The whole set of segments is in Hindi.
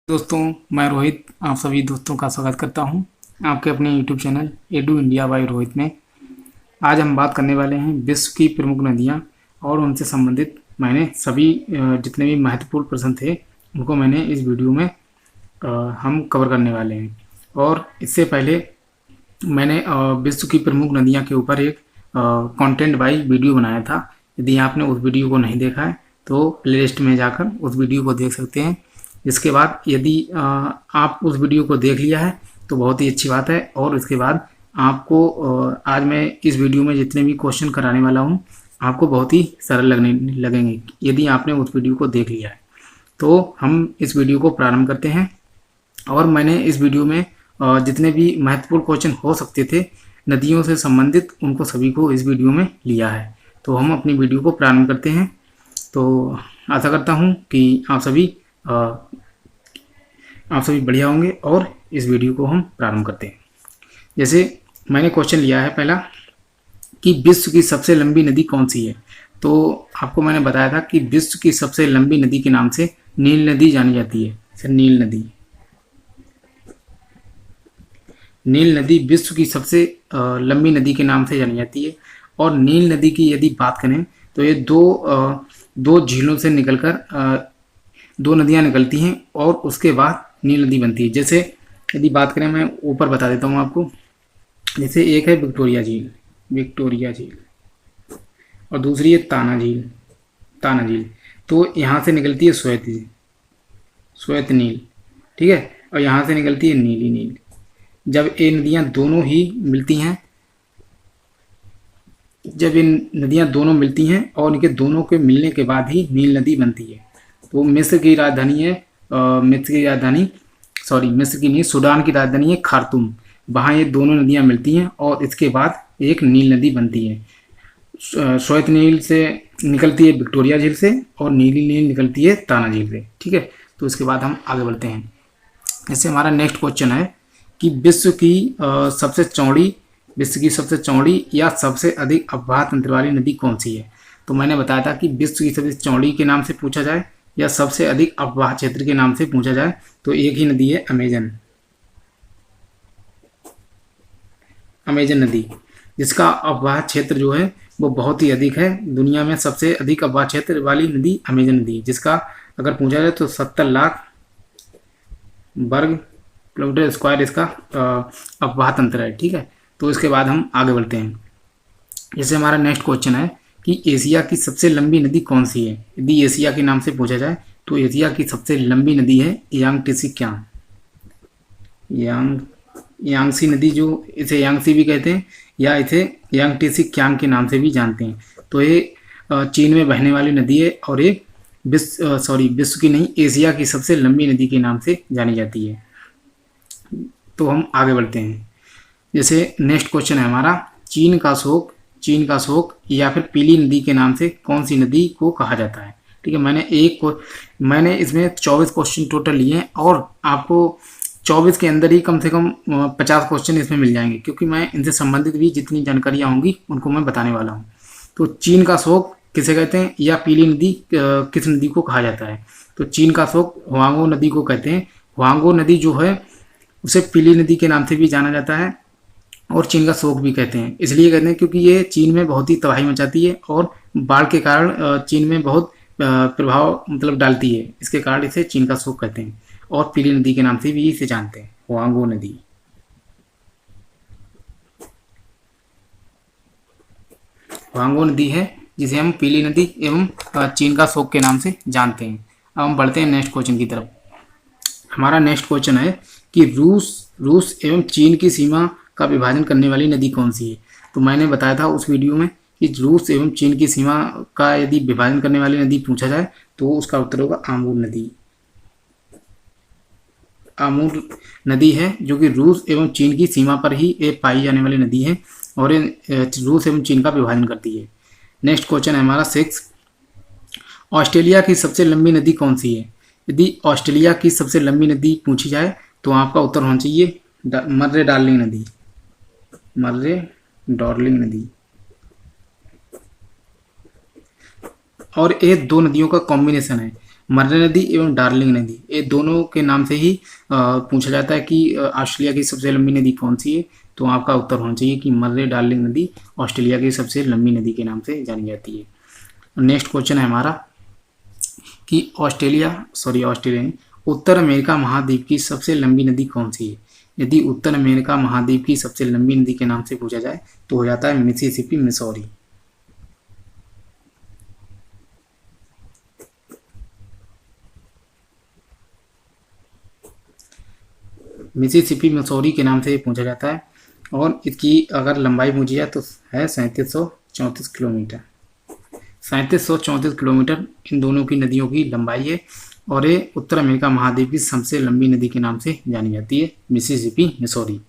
दोस्तों, मैं रोहित आप सभी दोस्तों का स्वागत करता हूं आपके अपने YouTube channel edu India by Rohit में। आज हम बात करने वाले हैं विश्व की प्रमुख नदियां और उनसे संबंधित मैंने सभी जितने भी महत्वपूर्ण प्रश्न थे उनको मैंने इस वीडियो में हम कवर करने वाले हैं। और इससे पहले मैंने विश्व की प्रमुख नदियां के ऊपर एक कंटेंट वाइज वीडियो बनाया था। यदि आपने उस वीडियो को नहीं देखा है तो प्लेलिस्ट में जाकर उस वीडियो को देख सकते हैं। इसके बाद यदि आप उस वीडियो को देख लिया है तो बहुत ही अच्छी बात है। और उसके बाद आपको आज मैं इस वीडियो में जितने भी क्वेश्चन कराने वाला हूँ आपको बहुत ही सरल लगेंगे यदि आपने उस वीडियो को देख लिया है। तो हम इस वीडियो को प्रारंभ करते हैं। और मैंने इस वीडियो में जितने भी महत्वपूर्ण क्वेश्चन हो सकते थे नदियों से संबंधित उनको सभी को इस वीडियो में लिया है। तो हम अपनी वीडियो को प्रारंभ करते हैं। तो आशा करता हूँ कि आप सभी बढ़िया होंगे और इस वीडियो को हम प्रारंभ करते हैं। जैसे मैंने क्वेश्चन लिया है पहला कि विश्व की सबसे लंबी नदी कौन सी है। तो आपको मैंने बताया था कि विश्व की सबसे लंबी नदी के नाम से नील नदी जानी जाती है। नील नदी विश्व की सबसे लंबी नदी के नाम से जानी जाती है। और नील नदी की यदि बात करें तो ये दो झीलों से निकलकर दो नदियां निकलती हैं और उसके बाद नील नदी बनती है। जैसे यदि बात करें मैं ऊपर बता देता हूँ आपको। जैसे एक है विक्टोरिया झील और दूसरी है ताना झील। तो यहाँ से निकलती है श्वेत नील, ठीक है, और यहाँ से निकलती है नीली नील। जब ये नदियाँ दोनों मिलती हैं और इनके दोनों के मिलने के बाद ही नील नदी बनती है। तो मिस्र की नहीं, सूडान की राजधानी है खार्तूम। वहाँ ये दोनों नदियाँ मिलती हैं और इसके बाद एक नील नदी बनती है। श्वेत नील से निकलती है विक्टोरिया झील से और नीली नील निकलती है ताना झील से, ठीक है। तो इसके बाद हम आगे बढ़ते हैं। जैसे हमारा नेक्स्ट क्वेश्चन है कि विश्व की सबसे चौड़ी या सबसे अधिक अववाह तंत्र वाली नदी कौन सी है। तो मैंने बताया था कि विश्व की सबसे चौड़ी के नाम से पूछा जाए या सबसे अधिक अववाह क्षेत्र के नाम से पूछा जाए तो एक ही नदी है, अमेजन नदी, जिसका अववाह क्षेत्र जो है वो बहुत ही अधिक है। दुनिया में सबसे अधिक अववाह क्षेत्र वाली नदी अमेजन नदी, जिसका अगर पूछा जाए तो 70 लाख वर्ग किलोमीटर स्क्वायर इसका अववाह तंत्र है, ठीक है। तो इसके बाद हम आगे बढ़ते हैं। जैसे हमारा नेक्स्ट क्वेश्चन है कि एशिया की सबसे लंबी नदी कौन सी है। यदि एशिया के नाम से पूछा जाए तो एशिया की सबसे लंबी नदी है यांगसी नदी, जो इसे यांगसी भी कहते हैं या इसे यांगटीसी क्यांग के नाम से भी जानते हैं। तो ये चीन में बहने वाली नदी है और ये विश्व की नहीं, एशिया की सबसे लंबी नदी के नाम से जानी जाती है। तो हम आगे बढ़ते हैं। जैसे नेक्स्ट क्वेश्चन है हमारा, चीन का शोक या फिर पीली नदी के नाम से कौन सी नदी को कहा जाता है, ठीक है। मैंने इसमें 24 क्वेश्चन टोटल लिए हैं और आपको 24 के अंदर ही कम से कम 50 क्वेश्चन इसमें मिल जाएंगे, क्योंकि मैं इनसे संबंधित भी जितनी जानकारियाँ होंगी उनको मैं बताने वाला हूँ। तो चीन का शोक किसे कहते हैं या पीली नदी किस नदी को कहा जाता है। तो चीन का शोक हुआंगो नदी को कहते हैं। हुआंगो नदी जो है उसे पीली नदी के नाम से भी जाना जाता है और चीन का शोक भी कहते हैं। इसलिए कहते हैं क्योंकि ये चीन में बहुत ही तबाही मचाती है और बाढ़ के कारण चीन में बहुत प्रभाव डालती है। इसके कारण इसे चीन का शोक कहते हैं और पीली नदी के नाम से भी इसे जानते हैं, हुआंगो नदी है जिसे हम पीली नदी एवं चीन का शोक के नाम से जानते हैं। अब हम बढ़ते हैं नेक्स्ट क्वेश्चन की तरफ। हमारा नेक्स्ट क्वेश्चन है कि रूस एवं चीन की सीमा का विभाजन करने वाली नदी कौन सी है। तो मैंने बताया था उस वीडियो में कि रूस एवं चीन की सीमा का यदि विभाजन करने वाली नदी पूछा जाए तो उसका उत्तर होगा आमूर नदी है, जो कि रूस एवं चीन की सीमा पर ही एक पाई जाने वाली नदी है और ये रूस एवं चीन का विभाजन करती है। नेक्स्ट क्वेश्चन है हमारा 6, ऑस्ट्रेलिया की सबसे लंबी नदी कौन सी है। यदि ऑस्ट्रेलिया की सबसे लंबी नदी पूछी जाए तो आपका उत्तर होना चाहिए मर्रे डार्लिंग नदी। और ये दो नदियों का कॉम्बिनेशन है। मर्रे नदी एवं डार्लिंग नदी, ये दोनों के नाम से ही पूछा जाता है कि ऑस्ट्रेलिया की सबसे लंबी नदी कौन सी है। तो आपका उत्तर होना चाहिए कि मर्रे डार्लिंग नदी ऑस्ट्रेलिया की सबसे लंबी नदी के नाम से जानी जाती है। नेक्स्ट क्वेश्चन है हमारा कि ऑस्ट्रेलिया उत्तर अमेरिका महाद्वीप की सबसे लंबी नदी कौन सी है। यदि उत्तर अमेरिका महाद्वीप की सबसे लंबी नदी के नाम से पूछा जाए तो हो जाता है मिसिसिपी मिसौरी। मिसिसिपी मिसौरी के नाम से ये पूछा जाता है और इसकी अगर लंबाई पूछी जाए तो है 3734 किलोमीटर। 3734 किलोमीटर इन दोनों की नदियों की लंबाई है और ये उत्तर अमेरिका महाद्वीप की सबसे लंबी नदी के नाम से जानी जाती है, मिसिसिपी मिसौरी।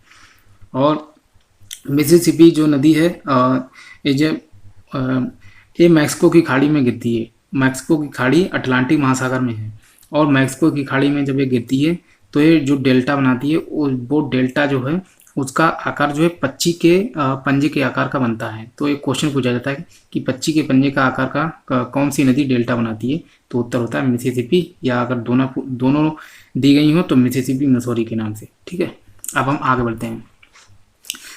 और मिसिसिपी जो नदी है ये मैक्सिको की खाड़ी में गिरती है। मैक्सिको की खाड़ी अटलांटिक महासागर में है और मैक्सिको की खाड़ी में जब ये गिरती है तो ये जो डेल्टा बनाती है वो डेल्टा जो है उसका आकार जो है पक्षी के पंजे के आकार का बनता है। तो एक क्वेश्चन पूछा जाता है कि पक्षी के पंजे का आकार का कौन सी नदी डेल्टा बनाती है, तो उत्तर होता है मिसिसिपी, या अगर दोनों दी गई हो तो मिसिसिपी मिसौरी के नाम से। ठीक है, अब हम आगे बढ़ते हैं।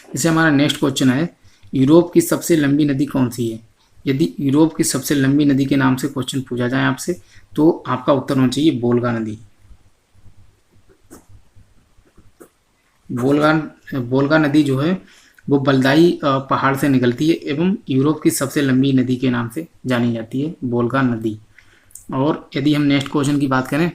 जैसे हमारा नेक्स्ट क्वेश्चन है यूरोप की सबसे लंबी नदी कौन सी है। यदि यूरोप की सबसे लंबी नदी के नाम से क्वेश्चन पूछा जाए आपसे तो आपका उत्तर होना चाहिए वोल्गा नदी। वोल्गा नदी जो है वो बलदाई पहाड़ से निकलती है एवं यूरोप की सबसे लंबी नदी के नाम से जानी जाती है, वोल्गा नदी। और यदि हम नेक्स्ट क्वेश्चन की बात करें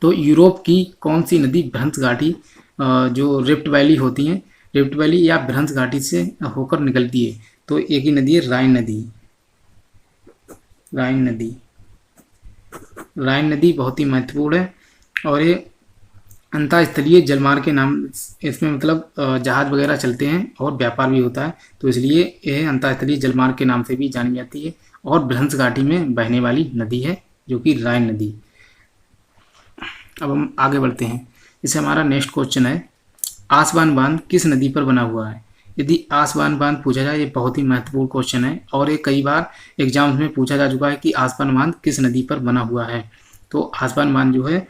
तो यूरोप की कौन सी नदी भ्रंश घाटी जो रिफ्ट वैली होती है, रिफ्ट वैली या भ्रंश घाटी से होकर निकलती है, तो एक ही नदी है राइन नदी। राइन नदी बहुत ही महत्वपूर्ण है और ये अंतर्स्थलीय जलमार्ग के नाम, इसमें मतलब जहाज वगैरह चलते हैं और व्यापार भी होता है, तो इसलिए यह अंतर्स्थलीय जलमार्ग के नाम से भी जानी जाती है और भ्रंश घाटी में बहने वाली नदी है जो कि राइन नदी। अब हम आगे बढ़ते हैं। जैसे हमारा नेक्स्ट क्वेश्चन है आसवान बांध किस नदी पर बना हुआ है। यदि आसवान बांध पूछा जाए, ये बहुत ही महत्वपूर्ण क्वेश्चन है और ये कई बार एग्जाम्स में पूछा जा चुका है कि आसवान बांध किस नदी पर बना हुआ है। तो आसवान बांध जो है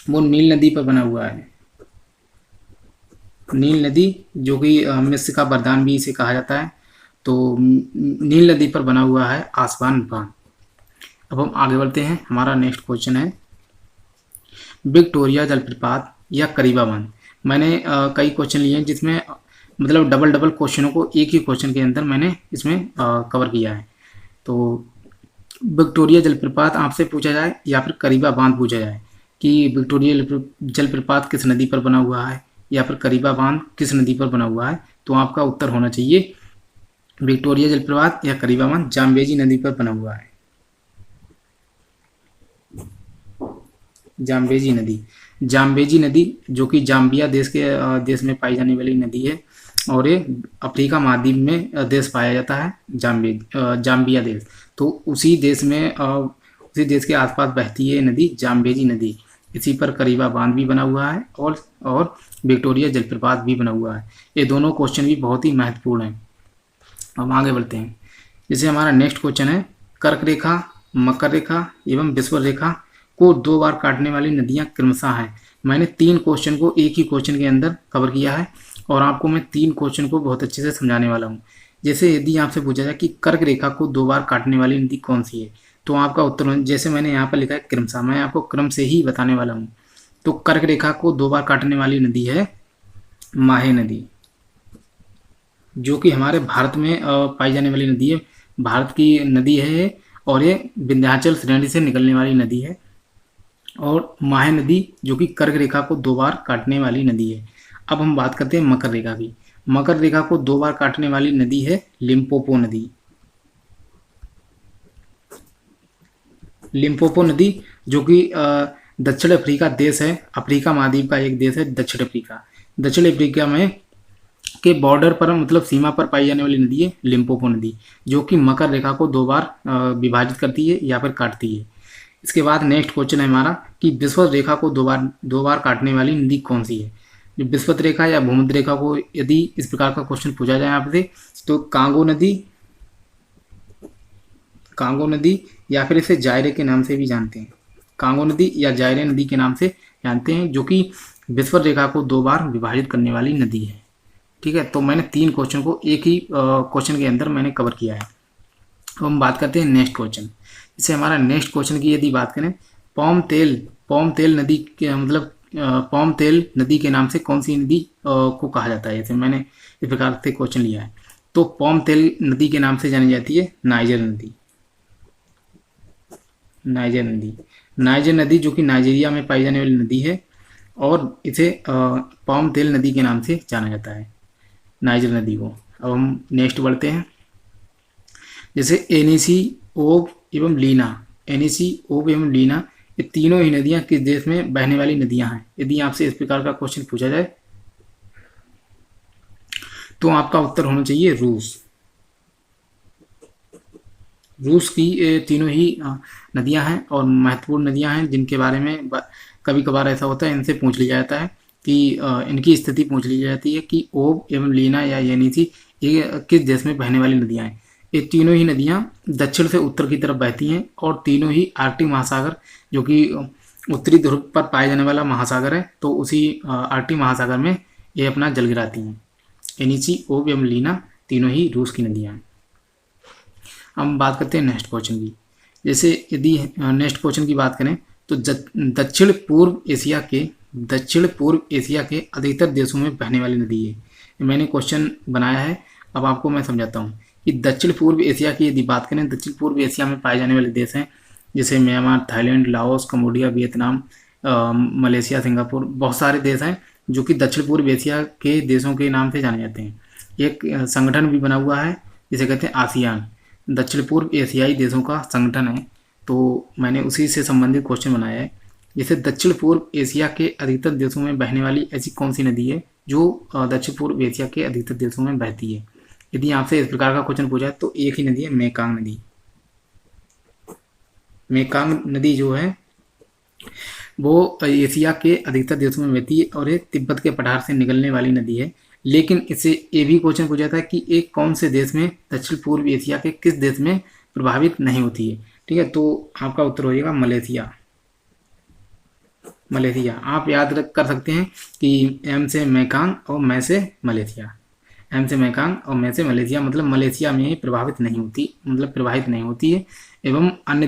वो नील नदी पर बना हुआ है। नील नदी जो कि मिस्र का वरदान भी इसे कहा जाता है, तो नील नदी पर बना हुआ है आसवान बांध। अब हम आगे बढ़ते हैं। हमारा नेक्स्ट क्वेश्चन है विक्टोरिया जलप्रपात या करीबा बांध। मैंने कई क्वेश्चन लिए हैं जिसमें मतलब डबल क्वेश्चनों को एक ही क्वेश्चन के अंदर मैंने इसमें कवर किया है। तो विक्टोरिया जलप्रपात आपसे पूछा जाए या फिर करीबा बांध पूछा जाए कि विक्टोरिया जलप्रपात किस नदी पर बना हुआ है या फिर करीबा बांध किस नदी पर बना हुआ है, तो आपका उत्तर होना चाहिए विक्टोरिया जलप्रपात या करीबा बांध जाम्बेजी नदी पर बना हुआ है। जाम्बेजी नदी जो कि जाम्बिया देश में पाई जाने वाली नदी है और ये अफ्रीका महाद्वीप में देश पाया जाता है, जाम्बिया देश। तो उसी देश के आसपास बहती है नदी जाम्बेजी नदी। इसी पर करीबा बांध भी बना हुआ है और विक्टोरिया जलप्रपात भी बना हुआ है। ये दोनों क्वेश्चन भी बहुत ही महत्वपूर्ण हैं। अब आगे बढ़ते हैं। जैसे हमारा नेक्स्ट क्वेश्चन है कर्क रेखा, मकर रेखा एवं विषुवत रेखा को 2 बार काटने वाली नदियां क्रमशः हैं। मैंने 3 क्वेश्चन को एक ही क्वेश्चन के अंदर कवर किया है और आपको मैं 3 क्वेश्चन को बहुत अच्छे से समझाने वाला हूँ। जैसे यदि आपसे पूछा जाए कि कर्क रेखा को 2 बार काटने वाली नदी कौन सी है, तो आपका उत्तर जैसे मैंने यहाँ पर लिखा है क्रमशः, मैं आपको क्रम से ही बताने वाला हूँ। तो कर्क रेखा को 2 बार काटने वाली नदी है माहे नदी, जो कि हमारे भारत में पाई जाने वाली नदी है, भारत की नदी है और ये विंध्याचल श्रेणी से निकलने वाली नदी है। और माहे नदी जो कि कर्क रेखा को 2 बार काटने वाली नदी है। अब हम बात करते हैं मकर रेखा की। मकर रेखा को 2 बार काटने वाली नदी है लिम्पोपो नदी। लिम्पोपो नदी जो कि दक्षिण अफ्रीका देश है, अफ्रीका महाद्वीप का एक देश है दक्षिण अफ्रीका। दक्षिण अफ्रीका में के बॉर्डर पर मतलब सीमा पर पाई जाने वाली नदी है लिम्पोपो नदी, जो कि मकर रेखा को 2 बार विभाजित करती है या फिर काटती है। इसके बाद नेक्स्ट क्वेश्चन है हमारा कि विषुवत रेखा को 2 बार काटने वाली नदी कौन सी है। जो विषुवत रेखा या भूमध्य रेखा को यदि इस प्रकार का क्वेश्चन पूछा जाए आपसे तो कांगो नदी या फिर इसे जायरे के नाम से भी जानते हैं। कांगो नदी या जायरे नदी के नाम से जानते हैं, जो कि विषुवत रेखा को 2 बार विभाजित करने वाली नदी है। ठीक है, तो मैंने 3 क्वेश्चन को एक ही क्वेश्चन के अंदर मैंने कवर किया है। अब हम बात करते हैं नेक्स्ट क्वेश्चन। इससे हमारा नेक्स्ट क्वेश्चन की यदि बात करें, पौमतेल नदी के मतलब पौमतेल नदी के नाम से कौन सी नदी को कहा जाता है? जैसे मैंने इस प्रकार से क्वेश्चन लिया है, तो पौमतेल नदी के नाम से जानी जाती है नाइजर नदी। नाइजर नदी जो कि नाइजीरिया में पाई जाने वाली नदी है, और इसे पौमतेल नदी के नाम से जाना जाता है, नाइजर नदी को। अब हम नेक्स्ट बढ़ते हैं। जैसे एनीसी, ओब एवं लीना, ये तीनों ही नदियां किस देश में बहने वाली नदियां हैं? यदि आपसे इस प्रकार का क्वेश्चन पूछा जाए तो आपका उत्तर होना चाहिए रूस की ये तीनों ही नदियां हैं और महत्वपूर्ण नदियां हैं, जिनके बारे में कभी कभार ऐसा होता है इनसे पूछ लिया जाता है कि इनकी स्थिति पूछ ली जाती है कि ओब एवं लीना या येनीसी ये किस देश में बहने वाली नदियां हैं। ये तीनों ही नदियां दक्षिण से उत्तर की तरफ बहती हैं और तीनों ही आर्कटिक महासागर, जो कि उत्तरी ध्रुव पर पाए जाने वाला महासागर है, तो उसी आर्कटिक महासागर में ये अपना जल गिराती हैं। एनीसी, ओब एवं लीना तीनों ही रूस की नदियां हैं। हम बात करते हैं नेक्स्ट क्वेश्चन की। जैसे यदि नेक्स्ट क्वेश्चन की बात करें तो दक्षिण पूर्व एशिया के अधिकतर देशों में बहने वाली नदी है। मैंने क्वेश्चन बनाया है, अब आपको मैं समझाता हूँ कि दक्षिण पूर्व एशिया की यदि बात करें, दक्षिण पूर्व एशिया में पाए जाने वाले देश हैं जैसे Myanmar, Thailand, Laos, Cambodia, Vietnam, Malaysia, Singapore, बहुत सारे देश हैं जो कि दक्षिण पूर्व एशिया के देशों के नाम से जाने जाते हैं। एक संगठन भी बना हुआ है जिसे कहते हैं आसियान, दक्षिण पूर्व एशियाई देशों का संगठन है, तो मैंने उसी से संबंधित क्वेश्चन बनाया है। जैसे दक्षिण पूर्व एशिया के अधिकतर देशों में बहने वाली ऐसी कौन सी नदी है जो दक्षिण पूर्व एशिया के अधिकतर देशों में बहती है? यदि आपसे इस प्रकार का क्वेश्चन पूछा है तो एक ही नदी है, मेकांग नदी। मेकांग नदी जो है वो एशिया के अधिकतर देशों में बहती है और ये तिब्बत के पठार से निकलने वाली नदी है। लेकिन इससे ये भी क्वेश्चन पूछा था कि एक कौन से देश में, दक्षिण पूर्व एशिया के किस देश में प्रभावित नहीं होती है? ठीक है, तो आपका उत्तर हो जाएगा मलेशिया। आप याद कर सकते हैं कि एम से मेकांग और मैं से मलेशिया। एम से मेकांग और मैं से मलेशिया, मतलब मलेशिया में ही प्रभावित नहीं होती है एवं अन्य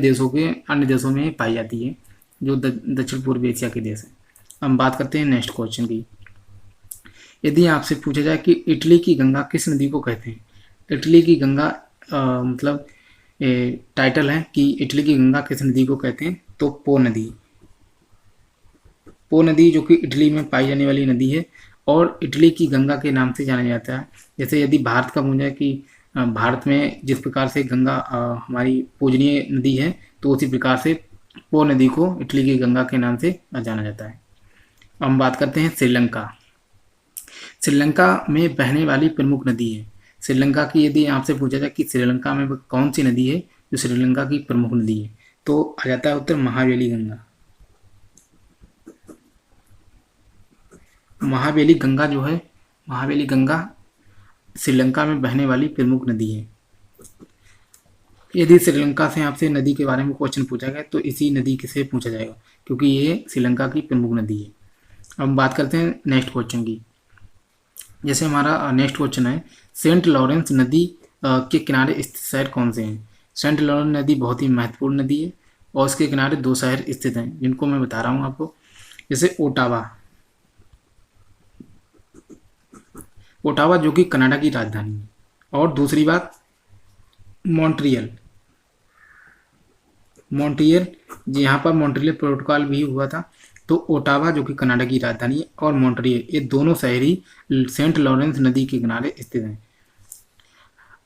देशों में पाई जाती है, जो दक्षिण पूर्व एशिया के देश हैं। हम बात करते हैं नेक्स्ट क्वेश्चन की। यदि आपसे पूछा जाए कि इटली की गंगा किस नदी को कहते हैं? इटली की गंगा मतलब टाइटल है कि इटली की गंगा किस नदी को कहते हैं, तो पो नदी जो कि इटली में पाई जाने वाली नदी है और इटली की गंगा के नाम से जाना जाता है। जैसे यदि भारत का पूछा है कि भारत में जिस प्रकार से गंगा हमारी पूजनीय नदी है, तो उसी प्रकार से पो नदी को इटली की गंगा के नाम से जाना जाता है। हम बात करते हैं श्रीलंका में बहने वाली प्रमुख नदी है। श्रीलंका की यदि आपसे पूछा जाए कि श्रीलंका में कौन सी नदी है जो श्रीलंका की प्रमुख नदी है, तो आ जाता है उत्तर महावेली गंगा। महावेली गंगा श्रीलंका में बहने वाली प्रमुख नदी है। यदि श्रीलंका से आपसे नदी के बारे में क्वेश्चन पूछा गया तो इसी नदी से पूछा जाएगा, क्योंकि ये श्रीलंका की प्रमुख नदी है। अब हम बात करते हैं नेक्स्ट क्वेश्चन की। जैसे हमारा नेक्स्ट क्वेश्चन है, सेंट लॉरेंस नदी के किनारे स्थित शहर कौन से हैं? सेंट लॉरेंस नदी बहुत ही महत्वपूर्ण नदी है और उसके किनारे 2 शहर स्थित हैं, जिनको मैं बता रहा हूँ आपको। जैसे ओटावा जो कि कनाडा की राजधानी है, और दूसरी बात मॉन्ट्रियल, यहाँ पर मॉन्ट्रियल प्रोटोकॉल भी हुआ था। तो ओटावा जो कि कनाडा की राजधानी है और मॉन्ट्रियल, ये दोनों शहर ही सेंट लॉरेंस नदी के किनारे स्थित हैं।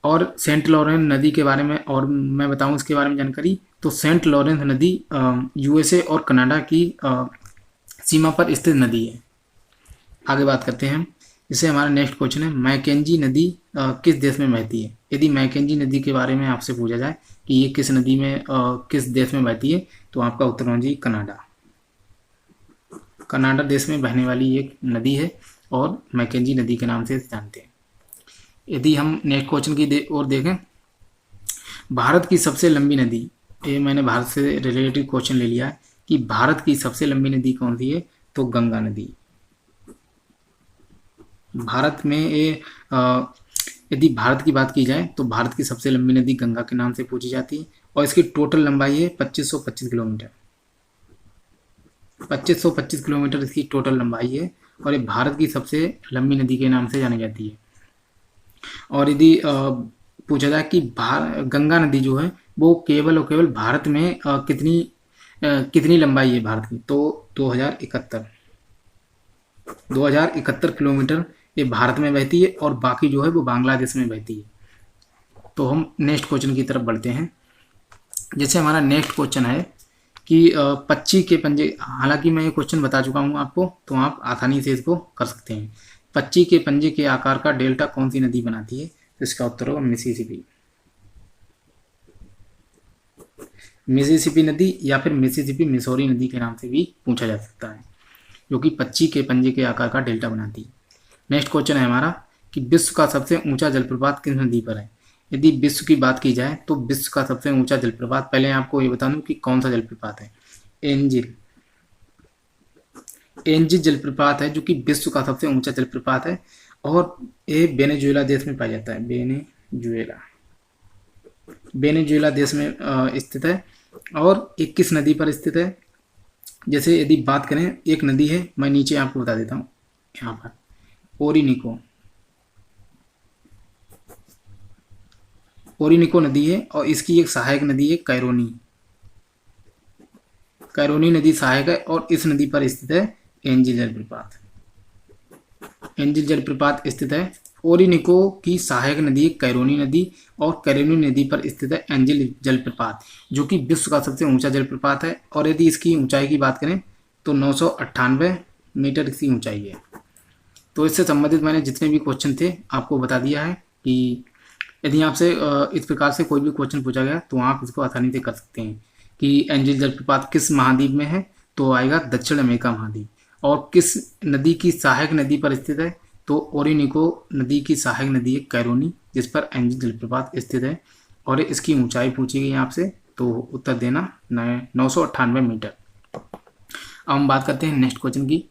और सेंट लॉरेंस नदी के बारे में और मैं बताऊं इसके बारे में जानकारी, तो सेंट लॉरेंस नदी यूएसए और कनाडा की सीमा पर स्थित नदी है। आगे बात करते हैं। इससे हमारा नेक्स्ट क्वेश्चन है, मैकेंजी नदी किस देश में बहती है? यदि मैकेंजी नदी के बारे में आपसे पूछा जाए कि ये किस नदी में किस देश में बहती है, तो आपका उत्तर होना चाहिए कनाडा देश में बहने वाली एक नदी है और मैकेंजी नदी के नाम से जानते हैं। यदि हम नेक्स्ट क्वेश्चन की ओर देखें, भारत की सबसे लंबी नदी, ये मैंने भारत से रिलेटेड क्वेश्चन ले लिया है कि भारत की सबसे लंबी नदी कौन सी है, तो गंगा नदी। भारत में ये यदि भारत की बात की जाए तो भारत की सबसे लंबी नदी गंगा के नाम से पूछी जाती है और इसकी टोटल लंबाई है 2525 किलोमीटर। 2525 किलोमीटर इसकी टोटल लंबाई है और ये भारत की सबसे लंबी नदी के नाम से जानी जाती है। और यदि पूछा जाए कि गंगा नदी जो है वो केवल और केवल भारत में कितनी लंबाई है भारत की, तो 2071 किलोमीटर ये भारत में बहती है और बाकी जो है वो बांग्लादेश में बहती है। तो हम नेक्स्ट क्वेश्चन की तरफ बढ़ते हैं। जैसे हमारा नेक्स्ट क्वेश्चन है कि पक्षी के पंजे, हालांकि मैं ये क्वेश्चन बता चुका हूँ आपको, तो आप आसानी से इसको कर सकते हैं। पक्षी के पंजे के आकार का डेल्टा कौन सी नदी बनाती है, तो इसका उत्तर होगा मिसिसिपी। मिसिसिपी नदी या फिर मिसिसिपी मिसौरी नदी के नाम से भी पूछा जा सकता है, जो कि पक्षी के पंजे के आकार का डेल्टा बनाती है। नेक्स्ट क्वेश्चन है हमारा कि विश्व का सबसे ऊंचा जलप्रपात किस नदी पर है। यदि विश्व की बात की जाए तो विश्व का सबसे ऊंचा जलप्रपात, पहले आपको ये बता दूं कि कौन सा जलप्रपात है। एंजिल जलप्रपात है जो कि विश्व का सबसे ऊंचा जलप्रपात है और ये वेनेजुएला देश में पाया जाता है। वेनेजुएला देश में स्थित है और ये किस नदी पर स्थित है। जैसे यदि बात करें, एक नदी है, मैं नीचे आपको बता देता हूँ, यहाँ पर ओरिनिको नदी है और इसकी एक सहायक नदी है कैरोनी नदी सहायक है और इस नदी पर स्थित है एंजिल जलप्रपात स्थित है। ओरिनिको की सहायक नदी कैरोनी नदी और कैरोनी नदी पर स्थित है एंजिल जलप्रपात, जो कि विश्व का सबसे ऊंचा जलप्रपात है। और यदि इसकी ऊंचाई की बात करें तो 998 मीटर इसकी ऊंचाई है। तो इससे संबंधित मैंने जितने भी क्वेश्चन थे आपको बता दिया है कि यदि आपसे इस प्रकार से कोई भी क्वेश्चन पूछा गया तो आप इसको आसानी से कर सकते हैं कि एंजिल जलप्रपात किस महाद्वीप में है, तो आएगा दक्षिण अमेरिका महाद्वीप। और किस नदी की सहायक नदी पर स्थित है, तो ओरिनिको नदी की सहायक नदी है कैरोनी, जिस पर एंजिल जलप्रपात स्थित है। और इसकी ऊंचाई पूछी गई आपसे, तो उत्तर देना 998 मीटर। अब हम बात करते हैं नेक्स्ट क्वेश्चन की।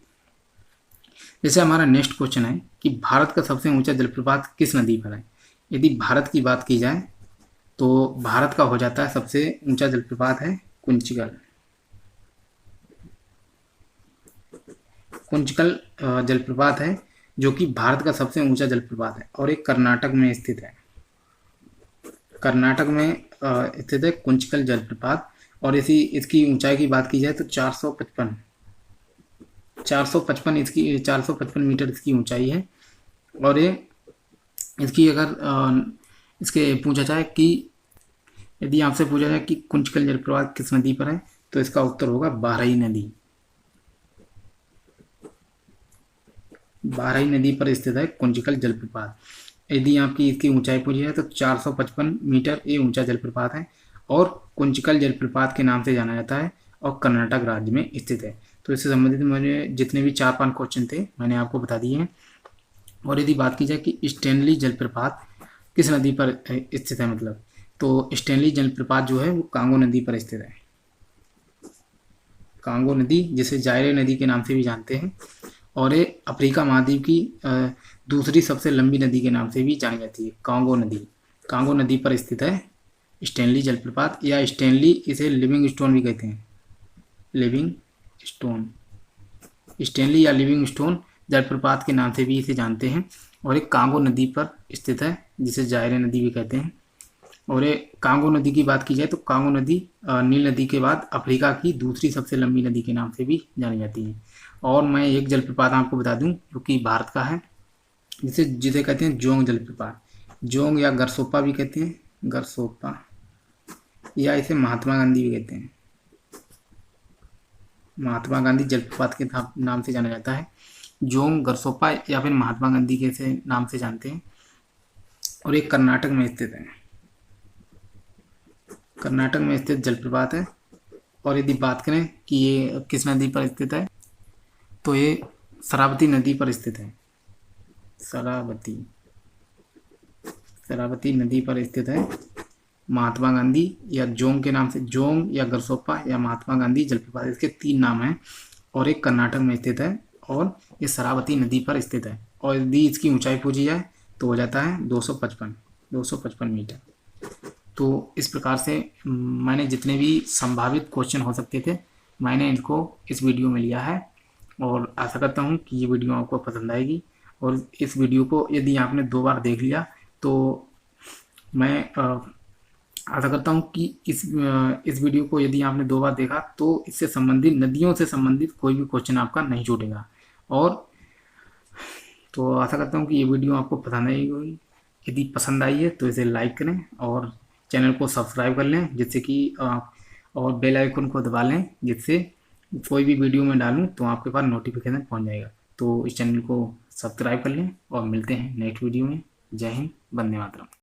जैसे हमारा नेक्स्ट क्वेश्चन है कि भारत का सबसे ऊंचा जलप्रपात किस नदी पर है। यदि भारत की बात की जाए तो भारत का हो जाता है सबसे ऊंचा जलप्रपात है कुंचिकल जलप्रपात है, जो कि भारत का सबसे ऊंचा जलप्रपात है और एक कर्नाटक में स्थित है। कर्नाटक में स्थित है कुंचिकल जलप्रपात और इसकी ऊंचाई की बात की जाए तो 455 मीटर इसकी ऊंचाई है। और ये इसकी अगर इसके पूछा जाए कि यदि आपसे पूछा जाए कि कुंचिकल जलप्रपात किस नदी पर है, तो इसका उत्तर होगा बारही नदी पर स्थित है कुंचिकल जलप्रपात। यदि आपकी इसकी ऊंचाई पूछी जाए तो 455 मीटर ये ऊंचा जलप्रपात है और कुंचिकल जलप्रपात के नाम से जाना जाता है और कर्नाटक राज्य में स्थित है। तो इससे संबंधित मैंने जितने भी 4-5 क्वेश्चन थे मैंने आपको बता दिए हैं। और यदि बात की जाए कि स्टैनली जलप्रपात किस नदी पर स्थित है, मतलब तो स्टैनली जलप्रपात जो है वो कांगो नदी पर स्थित है। कांगो नदी, जिसे जायरे नदी के नाम से भी जानते हैं, और ये अफ्रीका महाद्वीप की दूसरी सबसे लंबी नदी के नाम से भी जानी जाती है। कांगो नदी पर स्थित है स्टैनली जलप्रपात, या स्टैनली इसे लिविंग स्टोन भी कहते हैं। स्टैनली या लिविंग स्टोन जलप्रपात के नाम से भी इसे जानते हैं और एक कांगो नदी पर स्थित है, जिसे जायरे नदी भी कहते हैं। और ये कांगो नदी की बात की जाए तो कांगो नदी नील नदी के बाद अफ्रीका की दूसरी सबसे लंबी नदी के नाम से भी जानी जाती है। और मैं एक जलप्रपात आपको बता दूं जो कि भारत का है, जिसे कहते हैं जोंग जलप्रपात। जोंग या गरसोप्पा भी कहते हैं, या इसे महात्मा गांधी भी कहते हैं। महात्मा गांधी जलप्रपात के नाम से जाना जाता है। जोंग, गरसोप्पा या फिर महात्मा गांधी के नाम से जानते हैं और एक कर्नाटक में स्थित है। कर्नाटक में स्थित जलप्रपात है। और यदि बात करें कि ये किस नदी पर स्थित है, तो ये शरावती नदी पर स्थित है। शरावती नदी पर स्थित है, महात्मा गांधी या जोंग के नाम से, जोंग या गरसोप्पा या महात्मा गांधी जलप्रपात, इसके 3 नाम हैं और एक कर्नाटक में स्थित है और ये शरावती नदी पर स्थित है। और यदि इसकी ऊंचाई पूछी जाए तो हो जाता है 255 मीटर। तो इस प्रकार से मैंने जितने भी संभावित क्वेश्चन हो सकते थे मैंने इनको इस वीडियो में लिया है और आशा करता हूँ कि ये वीडियो आपको पसंद आएगी। और इस वीडियो को यदि आपने 2 बार देख लिया तो मैं आशा करता हूँ कि इस वीडियो को यदि आपने 2 बार देखा तो इससे संबंधित, नदियों से संबंधित कोई भी क्वेश्चन आपका नहीं छूटेगा। और तो आशा करता हूँ कि ये वीडियो आपको पसंद आई होगी। यदि पसंद आई है तो इसे लाइक करें और चैनल को सब्सक्राइब कर लें, जिससे कि और बेल आइकन को दबा लें, जिससे कोई भी वीडियो में डालूं तो आपके पास नोटिफिकेशन पहुंच जाएगा। तो इस चैनल को सब्सक्राइब कर लें और मिलते हैं नेक्स्ट वीडियो में। जय हिंद, वंदे मातरम।